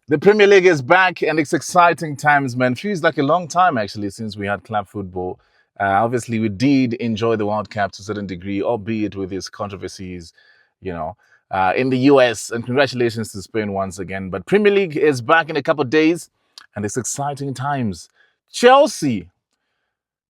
The Premier League is back and it's exciting times, man. Feels like a long time actually since we had club football. Obviously, we did enjoy the World Cup to a certain degree, albeit with its controversies, you know, in the US. And congratulations to Spain once again. But Premier League is back in a couple of days and it's exciting times. Chelsea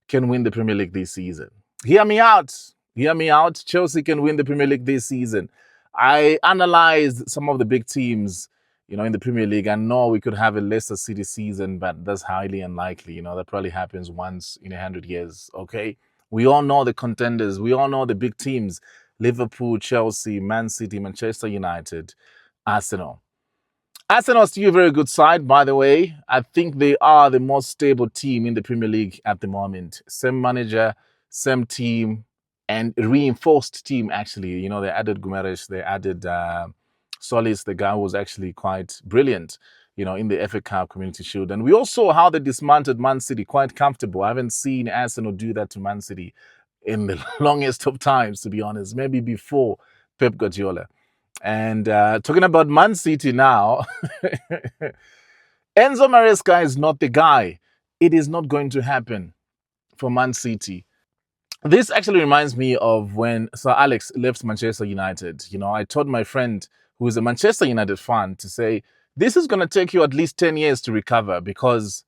can win the Premier League this season. Hear me out. Hear me out. Chelsea can win the Premier League this season. I analyzed some of the big teams, in the Premier League. I know we could have a Leicester City season, but that's highly unlikely. That probably happens once in 100 years. Okay. We all know the contenders. We all know the big teams: Liverpool, Chelsea, Man City, Manchester United, Arsenal. Arsenal are still a very good side, by the way. I think they are the most stable team in the Premier League at the moment. Same manager, same team, and reinforced team, actually. They added Guimaraes, they added Solis, the guy who was actually quite brilliant, in the FA Cup Community Shield. And we also saw how they dismantled Man City quite comfortable. I haven't seen Arsenal do that to Man City in the longest of times, to be honest. Maybe before Pep Guardiola. And talking about Man City now, Enzo Maresca is not the guy. It is not going to happen for Man City. This actually reminds me of when Sir Alex left Manchester United. I told my friend who is a Manchester United fan to say, this is going to take you at least 10 years to recover because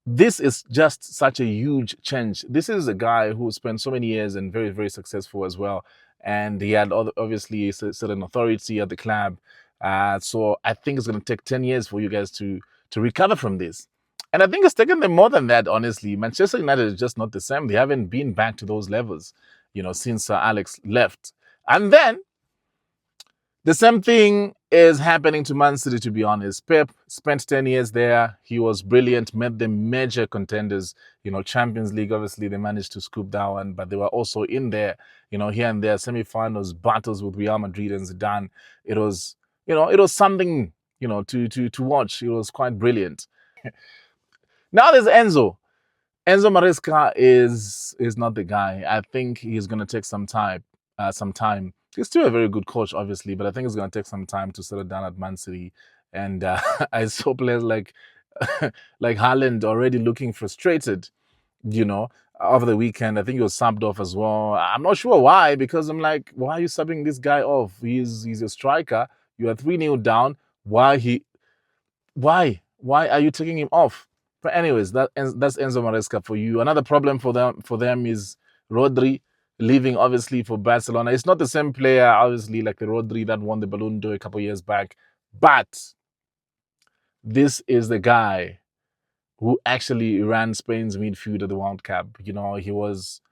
this is just such a huge change. This is a guy who spent so many years and very, very successful as well. And he had obviously a certain authority at the club. So I think it's going to take 10 years for you guys to recover from this. And I think it's taken them more than that, honestly. Manchester United is just not the same. They haven't been back to those levels, since Alex left. And then the same thing is happening to Man City, to be honest. Pep spent 10 years there. He was brilliant, made them major contenders. Champions League, obviously, they managed to scoop that one, but they were also in there, here and there, semi-finals, battles with Real Madrid and Zidane. It was, it was something, to watch. It was quite brilliant. Now there's Enzo. Enzo Maresca is not the guy. I think he's going to take some time. He's still a very good coach, obviously, but I think it's going to take some time to settle down at Man City. And I saw players like like Haaland already looking frustrated, over the weekend. I think he was subbed off as well. I'm not sure why, because I'm like, why are you subbing this guy off? He's a striker. You are 3-0 down. Why are you taking him off? But anyways, that's Enzo Maresca for you. Another problem for them is Rodri leaving, obviously, for Barcelona. It's not the same player, obviously, like the Rodri that won the Ballon d'Or a couple years back. But this is the guy who actually ran Spain's midfield at the World Cup. He was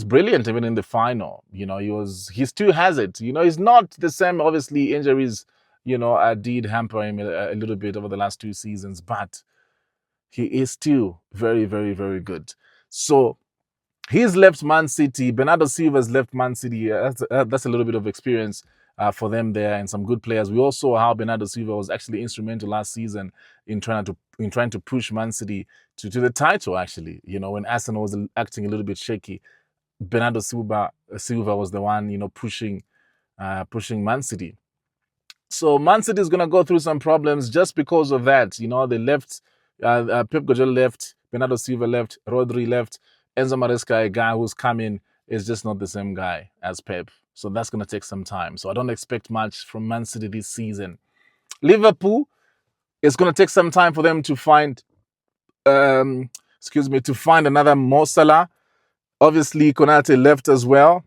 brilliant even in the final. He still has it. He's not the same. Obviously, injuries, did hamper him a little bit over the last 2 seasons, but he is still very, very, very good. So he's left Man City. Bernardo Silva's left Man City. That's a little bit of experience for them there, and some good players. We also saw how Bernardo Silva was actually instrumental last season in trying to push Man City to the title. Actually, when Arsenal was acting a little bit shaky, Bernardo Silva was the one pushing Man City. So Man City is going to go through some problems just because of that. They left, Pep Guardiola left, Bernardo Silva left, Rodri left, Enzo Maresca, a guy who's coming, is just not the same guy as Pep. So that's going to take some time. So I don't expect much from Man City this season. Liverpool, it's going to take some time for them to find, to find another Mo Salah. Obviously, Konate left as well.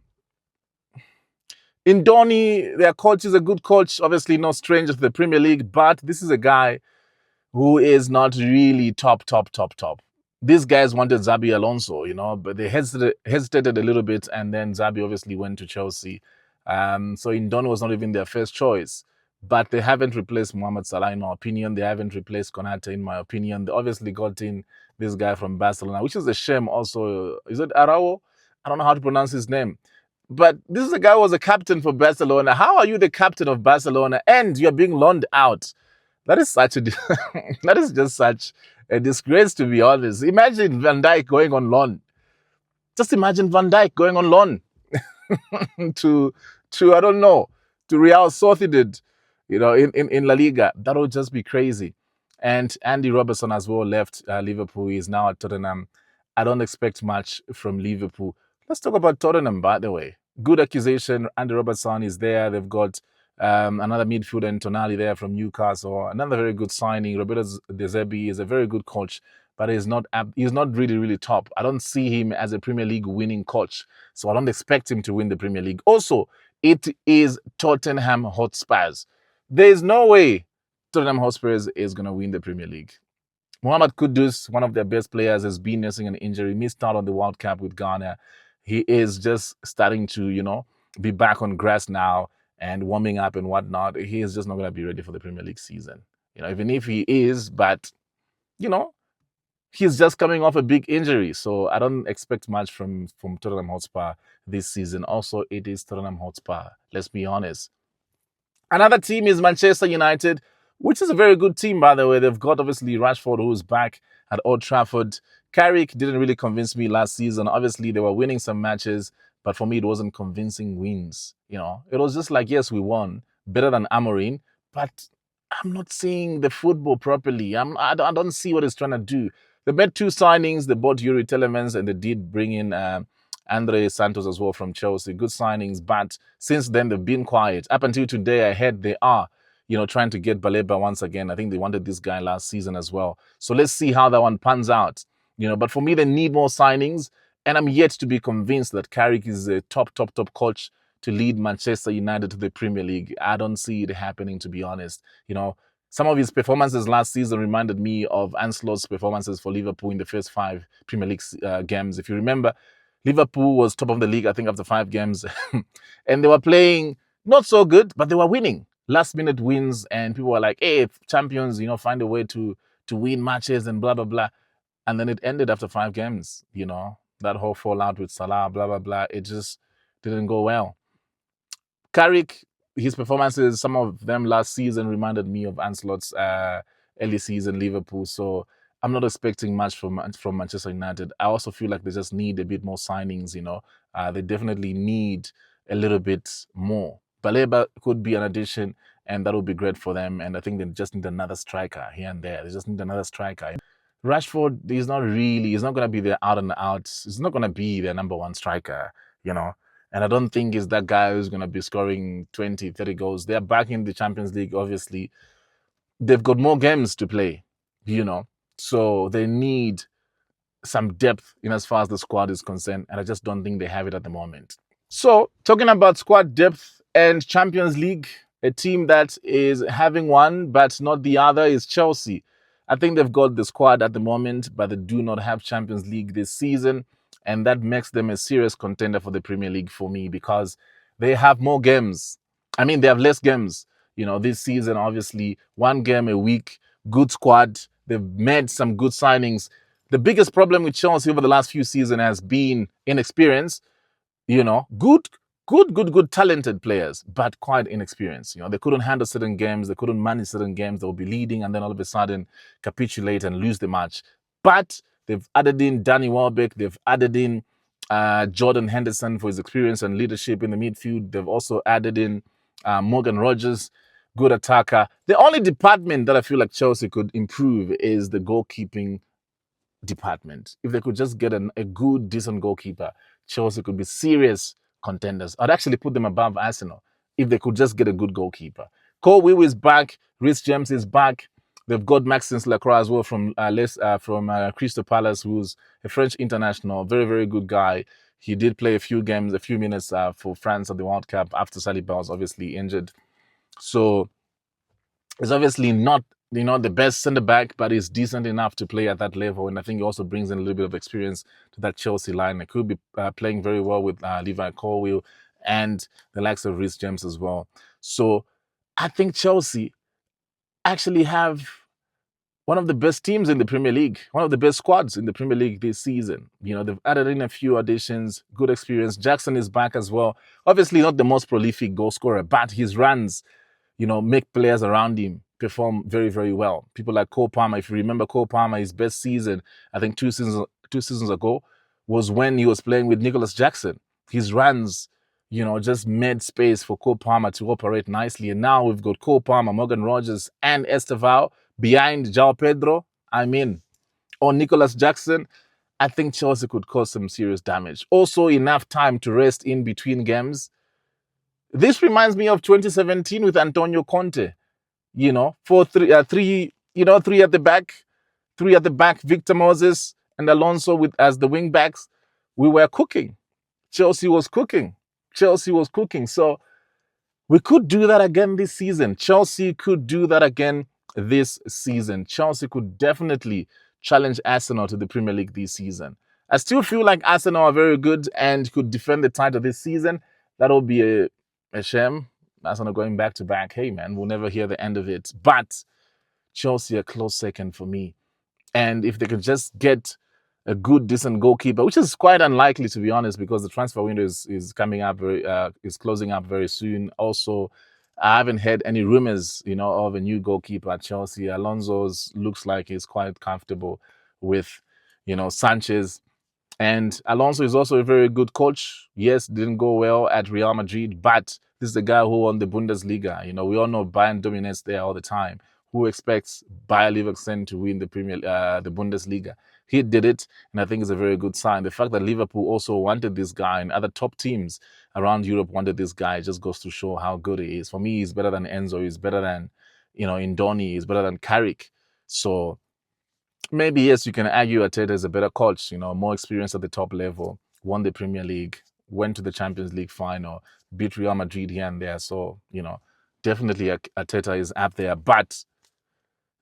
Indoni, their coach, is a good coach. Obviously, no stranger to the Premier League, but this is a guy who is not really top. These guys wanted Xabi Alonso, but they hesitated a little bit, and then Xabi obviously went to Chelsea. So Indoni was not even their first choice. But they haven't replaced Mohamed Salah, in my opinion. They haven't replaced Konate, in my opinion. They obviously got in this guy from Barcelona, which is a shame also. Is it Araujo? I don't know how to pronounce his name. But this is a guy who was a captain for Barcelona. How are you the captain of Barcelona and you're being loaned out? That is that is just such a disgrace, to be honest. Imagine Van Dijk going on loan. Just imagine Van Dijk going on loan to I don't know, to Real Sociedad, in La Liga. That would just be crazy. And Andy Robertson as well left Liverpool. He's now at Tottenham. I don't expect much from Liverpool. Let's talk about Tottenham, by the way. Good accusation. Andy Robertson is there. They've got another midfielder in Tonali there from Newcastle. Another very good signing. Roberto De Zerbi is a very good coach, but he's not really, really top. I don't see him as a Premier League winning coach. So I don't expect him to win the Premier League. Also, it is Tottenham Hotspurs. There is no way Tottenham Hotspurs is going to win the Premier League. Mohamed Kudus, one of their best players, has been nursing an injury, missed out on the World Cup with Ghana. He is just starting to, be back on grass now and warming up and whatnot. He is just not going to be ready for the Premier League season. Even if he is, but, he's just coming off a big injury. So I don't expect much from Tottenham Hotspur this season. Also, it is Tottenham Hotspur. Let's be honest. Another team is Manchester United, which is a very good team, by the way. They've got, obviously, Rashford, who's back at Old Trafford. Carrick didn't really convince me last season. Obviously, they were winning some matches, but for me, it wasn't convincing wins. It was just like, yes, we won, better than Amorim, but I'm not seeing the football properly. I don't see what it's trying to do. They made 2 signings. They bought Yuri Telemans, and they did bring in Andre Santos as well from Chelsea. Good signings, but since then they've been quiet. Up until today, I heard they are, trying to get Baleba once again. I think they wanted this guy last season as well. So let's see how that one pans out. But for me, they need more signings, and I'm yet to be convinced that Carrick is a top coach to lead Manchester United to the Premier League. I don't see it happening, to be honest. Some of his performances last season reminded me of Ancelot's performances for Liverpool in the first 5 Premier League games. If you remember, Liverpool was top of the league, I think, after 5 games. And they were playing not so good, but they were winning. Last-minute wins, and people were like, hey, champions, find a way to win matches and blah, blah, blah. And then it ended after 5 games, that whole fallout with Salah, blah, blah, blah. It just didn't go well. Carrick, his performances, some of them last season reminded me of Ancelot's early season Liverpool. So I'm not expecting much from Manchester United. I also feel like they just need a bit more signings, They definitely need a little bit more. Baleba could be an addition, and that would be great for them. And I think they just need another striker here and there. They just need another striker. Rashford, he's not going to be their out and out. He's not going to be their number 1 striker, And I don't think he's that guy who's going to be scoring 20, 30 goals. They're back in the Champions League, obviously. They've got more games to play, So they need some depth in as far as the squad is concerned. And I just don't think they have it at the moment. So, talking about squad depth and Champions League, a team that is having one but not the other is Chelsea. I think they've got the squad at the moment, but they do not have Champions League this season. And that makes them a serious contender for the Premier League for me, because they have more games. I mean, they have less games. This season, obviously, 1 game a week, good squad. They've made some good signings. The biggest problem with Chelsea over the last few seasons has been inexperience. Good, talented players, but quite inexperienced. They couldn't handle certain games. They couldn't manage certain games. They would be leading and then all of a sudden capitulate and lose the match. But they've added in Danny Welbeck. They've added in Jordan Henderson for his experience and leadership in the midfield. They've also added in Morgan Rogers, good attacker. The only department that I feel like Chelsea could improve is the goalkeeping department. If they could just get a good, decent goalkeeper, Chelsea could be serious contenders. I'd actually put them above Arsenal if they could just get a good goalkeeper. Cole Will is back. Reece James is back. They've got Maxence Lacroix as well from Crystal Palace, who's a French international, very, very good guy. He did play a few minutes for France at the World Cup after Saliba was obviously injured. So it's obviously not the best centre-back, but he's decent enough to play at that level. And I think he also brings in a little bit of experience to that Chelsea line. He could be playing very well with Levi Colwill and the likes of Reece James as well. So I think Chelsea actually have one of the best teams in the Premier League, one of the best squads in the Premier League this season. They've added in a few additions, good experience. Jackson is back as well. Obviously not the most prolific goal scorer, but his runs, make players around him perform very, very well. People like Cole Palmer, if you remember Cole Palmer, his best season, I think 2 seasons ago, was when he was playing with Nicholas Jackson. His runs, just made space for Cole Palmer to operate nicely. And now we've got Cole Palmer, Morgan Rogers, and Estevao behind João Pedro, or Nicholas Jackson, I think Chelsea could cause some serious damage. Also, enough time to rest in between games. This reminds me of 2017 with Antonio Conte. You know, three at the back, Victor Moses and Alonso with as the wing backs. We were cooking. Chelsea was cooking. So we could do that again this season. Chelsea could do that again this season. Chelsea could definitely challenge Arsenal to the Premier League this season. I still feel like Arsenal are very good and could defend the title this season. That'll be a shame. Arsenal going back to back. Hey, man, we'll never hear the end of it. But Chelsea a close second for me. And if they could just get a good, decent goalkeeper, which is quite unlikely to be honest, because the transfer window is coming up is closing up very soon. Also, I haven't heard any rumors, of a new goalkeeper at Chelsea. Alonso's looks like he's quite comfortable with, Sanchez. And Alonso is also a very good coach. Yes, didn't go well at Real Madrid, but this is the guy who won the Bundesliga. We all know Bayern dominates there all the time. Who expects Bayer Leverkusen to win the Bundesliga? He did it, and I think it's a very good sign. The fact that Liverpool also wanted this guy and other top teams around Europe wanted this guy just goes to show how good he is. For me, he's better than Enzo. He's better than, Indoni. He's better than Carrick. So maybe, yes, you can argue Arteta is a better coach, more experience at the top level, won the Premier League, went to the Champions League final, beat Real Madrid here and there. So, definitely Arteta is up there. But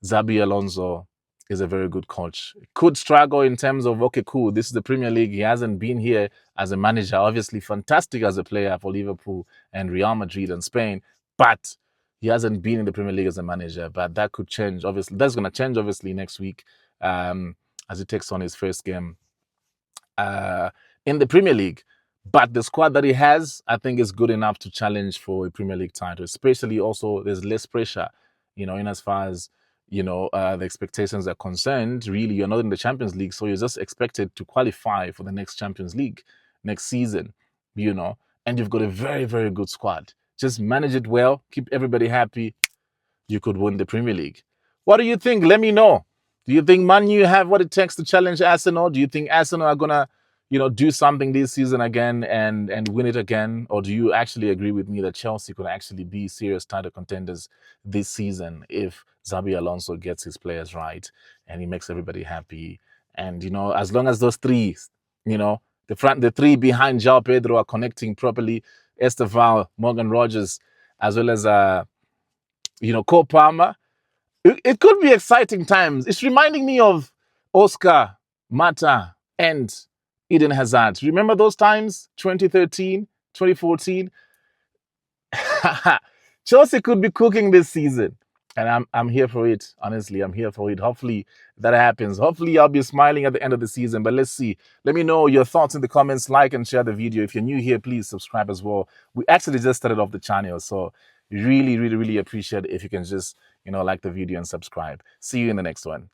Xabi Alonso is a very good coach. Could struggle in terms of, okay, cool, this is the Premier League. He hasn't been here as a manager. Obviously, fantastic as a player for Liverpool and Real Madrid and Spain. But he hasn't been in the Premier League as a manager. But that could change, obviously. That's going to change, obviously, next week as he takes on his first game in the Premier League. But the squad that he has, I think, is good enough to challenge for a Premier League title. Especially also, there's less pressure, in as far as the expectations are concerned. Really, you're not in the Champions League, so you're just expected to qualify for the next Champions League next season, and you've got a very, very good squad. Just manage it well, keep everybody happy. You could win the Premier League. What do you think? Let me know. Do you think Man U have what it takes to challenge Arsenal? Do you think Arsenal are gonna, do something this season again and win it again? Or do you actually agree with me that Chelsea could actually be serious title contenders this season if Xabi Alonso gets his players right and he makes everybody happy? And, as long as those three, the three behind João Pedro are connecting properly, Estevao, Morgan Rogers, as well as, Cole Palmer, it could be exciting times. It's reminding me of Oscar, Mata, and Eden Hazard. Remember those times? 2013, 2014? Chelsea could be cooking this season. And I'm here for it. Honestly, I'm here for it. Hopefully that happens. Hopefully I'll be smiling at the end of the season. But let's see. Let me know your thoughts in the comments. Like and share the video. If you're new here, please subscribe as well. We actually just started off the channel. So really, really, really appreciate it if you can just, like the video and subscribe. See you in the next one.